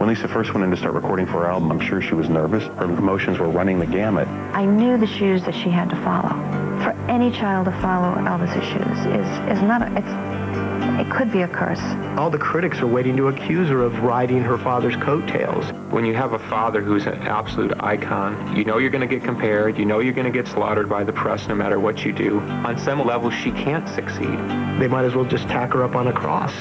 When Lisa first went in to start recording for her album, I'm sure she was nervous. Her emotions were running the gamut. I knew the shoes that she had to follow. For any child to follow Elvis's shoes is not it could be a curse. All the critics are waiting to accuse her of riding her father's coattails. When you have a father who's an absolute icon, you know you're going to get compared, you know you're going to get slaughtered by the press no matter what you do. On some level, she can't succeed. They might as well just tack her up on a cross.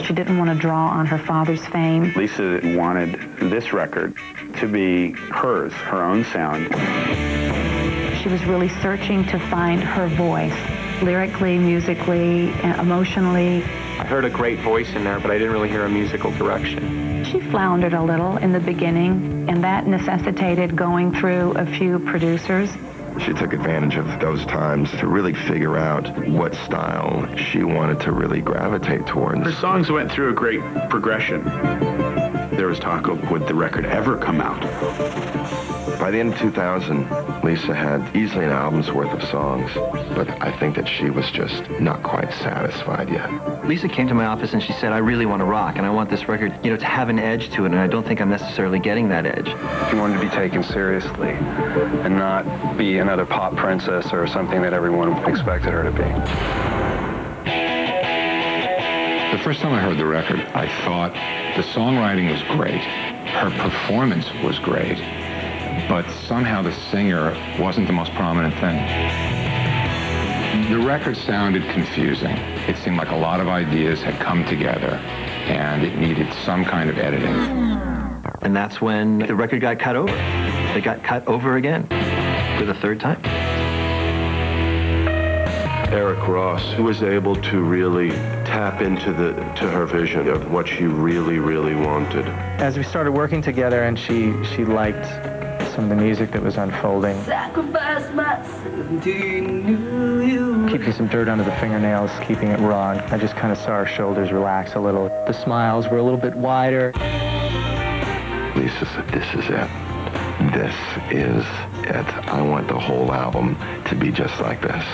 She didn't want to draw on her father's fame. Lisa wanted this record to be hers, her own sound. She was really searching to find her voice, lyrically, musically, emotionally. I heard a great voice in there, but I didn't really hear a musical direction. She floundered a little in the beginning, and that necessitated going through a few producers. She took advantage of those times to really figure out what style she wanted to really gravitate towards. Her songs went through a great progression. There was talk of, would the record ever come out? By the end of 2000, Lisa had easily an album's worth of songs, but I think that she was just not quite satisfied yet. Lisa came to my office and she said, I really want to rock, and I want this record, to have an edge to it, and I don't think I'm necessarily getting that edge. She wanted to be taken seriously and not be another pop princess or something that everyone expected her to be. The first time I heard the record, I thought the songwriting was great, her performance was great, but somehow the singer wasn't the most prominent thing. The record sounded confusing. It seemed like a lot of ideas had come together, and it needed some kind of editing. And that's when the record got cut over. It got cut over again for the third time. Eric Ross was able to really tap into her vision of what she really, really wanted. As we started working together and she liked some of the music that was unfolding. Keeping some dirt under the fingernails, keeping it raw. I just kind of saw her shoulders relax a little. The smiles were a little bit wider. Lisa said, this is it. This is it. I want the whole album to be just like this.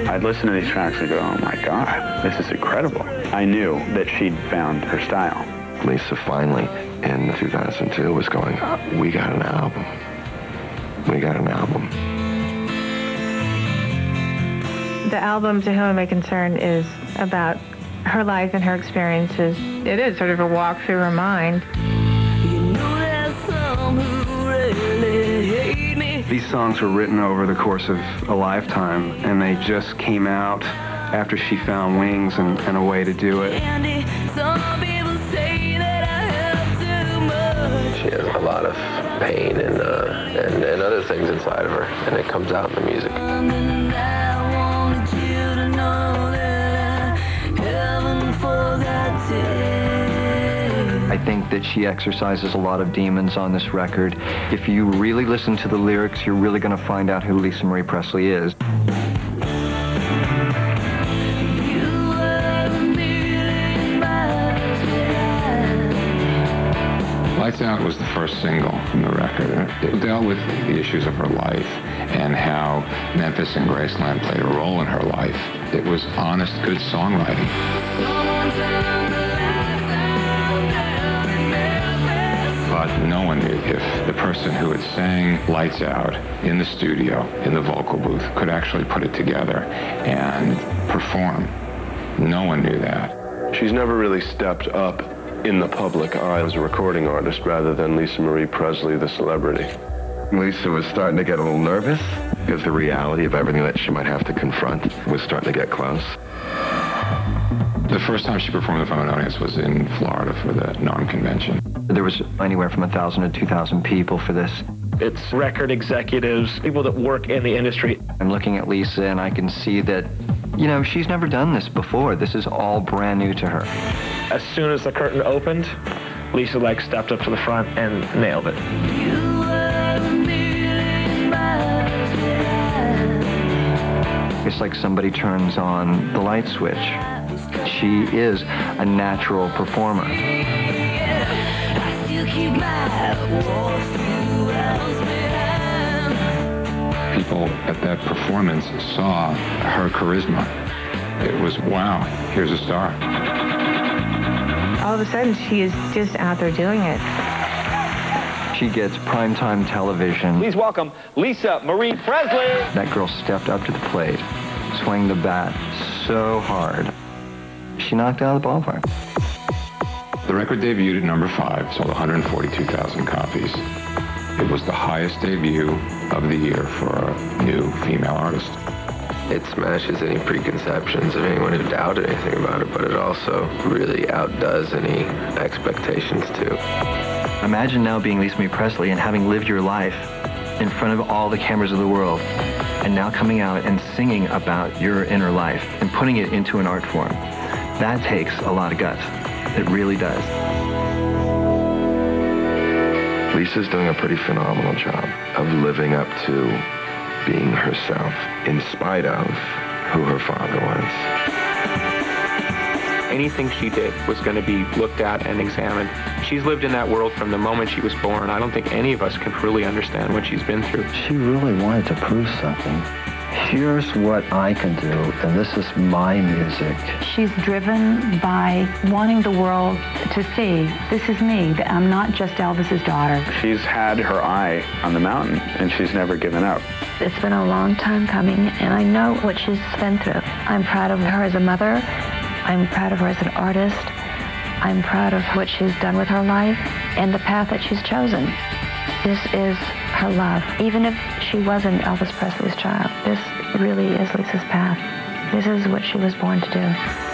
I'd listen to these tracks and go, oh my God, this is incredible. I knew that she'd found her style. Lisa finally, in 2002, was going, we got an album. We got an album. The album, To Whom It May Concern, is about her life and her experiences. It is sort of a walk through her mind. These songs were written over the course of a lifetime, and they just came out after she found wings and a way to do it. She has a lot of pain and other things inside of her, and it comes out in the music. I think that she exercises a lot of demons on this record. If you really listen to the lyrics, you're really going to find out who Lisa Marie Presley is. Lights Out was the first single from the record. It dealt with the issues of her life and how Memphis and Graceland played a role in her life. It was honest, good songwriting. But no one knew if the person who had sang Lights Out in the studio, in the vocal booth, could actually put it together and perform. No one knew that. She's never really stepped up in the public eye as a recording artist rather than Lisa Marie Presley, the celebrity. Lisa was starting to get a little nervous because the reality of everything that she might have to confront was starting to get close. The first time she performed in front of an audience was in Florida for the NARM convention. There was anywhere from 1,000 to 2,000 people for this. It's record executives, people that work in the industry. I'm looking at Lisa and I can see that, she's never done this before. This is all brand new to her. As soon as the curtain opened, Lisa stepped up to the front and nailed it. It's like somebody turns on the light switch. She is a natural performer. People at that performance saw her charisma. It was, wow, here's a star. All of a sudden, she is just out there doing it. She gets primetime television. Please welcome Lisa Marie Presley. That girl stepped up to the plate, swung the bat so hard. She knocked it out of the ballpark. The record debuted at number 5, sold 142,000 copies. It was the highest debut of the year for a new female artist. It smashes any preconceptions of anyone who doubted anything about it, but it also really outdoes any expectations, too. Imagine now being Lisa Marie Presley and having lived your life in front of all the cameras of the world, and now coming out and singing about your inner life and putting it into an art form. That takes a lot of guts. It really does. Lisa's doing a pretty phenomenal job of living up to being herself in spite of who her father was. Anything she did was going to be looked at and examined. She's lived in that world from the moment she was born. I don't think any of us can really understand what she's been through. She really wanted to prove something. Here's what I can do, and this is my music. She's driven by wanting the world to see, this is me, that I'm not just Elvis's daughter. She's had her eye on the mountain, and she's never given up. It's been a long time coming, and I know what she's been through. I'm proud of her as a mother. I'm proud of her as an artist. I'm proud of what she's done with her life and the path that she's chosen. This is her love. Even if she wasn't Elvis Presley's child, this really is Lisa's path. This is what she was born to do.